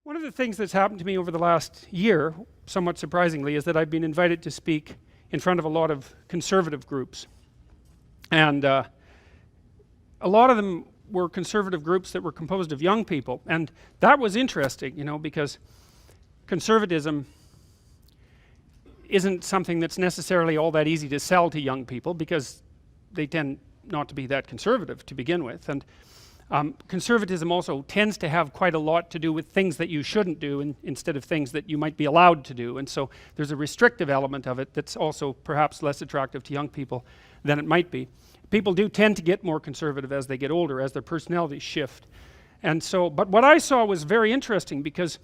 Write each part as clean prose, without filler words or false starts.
One of the things that's happened to me over the last year, somewhat surprisingly, is that I've been invited to speak in front of a lot of conservative groups. And a lot of them were conservative groups that were composed of young people. And that was interesting, you know, because conservatism isn't something that's necessarily all that easy to sell to young people, because they tend not to be that conservative to begin with. And conservatism also tends to have quite a lot to do with things that you shouldn't do instead of things that you might be allowed to do. And so there's a restrictive element of it that's also perhaps less attractive to young people than it might be. People do tend to get more conservative as they get older, as their personalities shift. And so, but what I saw was very interesting, because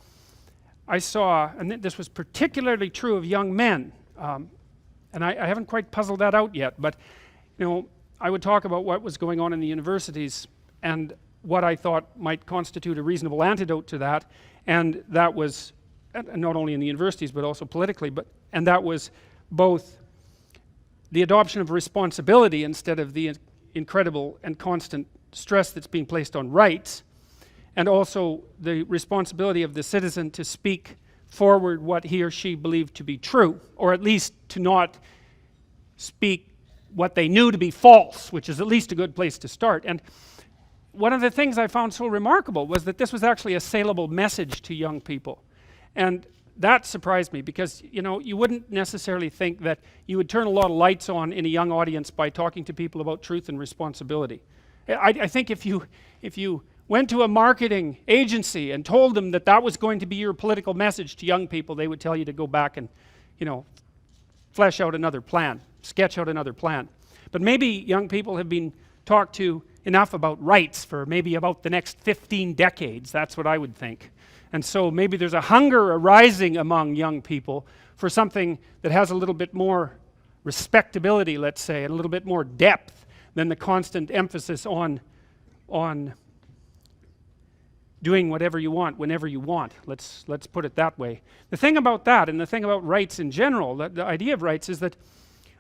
I saw, and this was particularly true of young men, and I haven't quite puzzled that out yet, but you know, I would talk about what was going on in the universities and what I thought might constitute a reasonable antidote to that, and that was, not only in the universities but also politically, and that was both the adoption of responsibility instead of the incredible and constant stress that's being placed on rights, and also the responsibility of the citizen to speak forward what he or she believed to be true, or at least to not speak what they knew to be false, which is at least a good place to start. And one of the things I found so remarkable was that this was actually a saleable message to young people. And that surprised me, because you know, you wouldn't necessarily think that you would turn a lot of lights on in a young audience by talking to people about truth and responsibility. I think if you went to a marketing agency and told them that that was going to be your political message to young people, they would tell you to go back and, you know, flesh out another plan, sketch out another plan. But maybe young people have been talked to enough about rights for maybe about the next 15 decades, that's what I would think. And so maybe there's a hunger arising among young people for something that has a little bit more respectability, let's say, and a little bit more depth than the constant emphasis on doing whatever you want, whenever you want. Let's put it that way. The thing about that, and the thing about rights in general, the idea of rights is that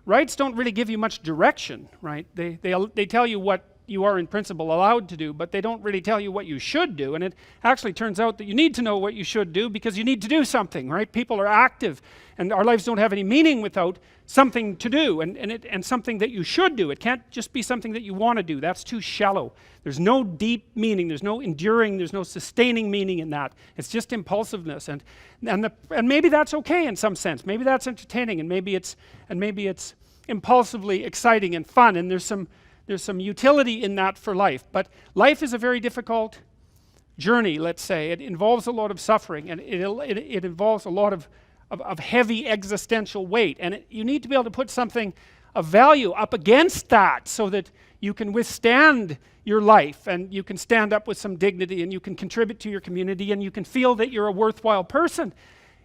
rights don't really give you much direction, right? They tell you what you are in principle allowed to do, but they don't really tell you what you should do. And it actually turns out that you need to know what you should do, because you need to do something, right? People are active, and our lives don't have any meaning without something to do, and something that you should do. It can't just be something that you want to do. That's too shallow. There's no deep meaning, there's no enduring, there's no sustaining meaning in that. It's just impulsiveness, and maybe that's okay in some sense. Maybe that's entertaining, and maybe it's impulsively exciting and fun, and there's some utility in that for life. But life is a very difficult journey, let's say. It involves a lot of suffering, and it involves a lot of heavy existential weight, and you need to be able to put something of value up against that, so that you can withstand your life, and you can stand up with some dignity, and you can contribute to your community, and you can feel that you're a worthwhile person,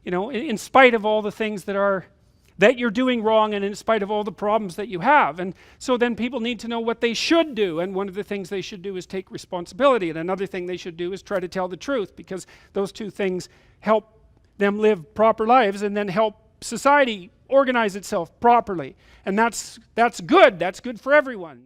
you know, in spite of all the things that you're doing wrong, and in spite of all the problems that you have. And so then people need to know what they should do, and one of the things they should do is take responsibility, and another thing they should do is try to tell the truth, because those two things help them live proper lives, and then help society organize itself properly. And that's good for everyone.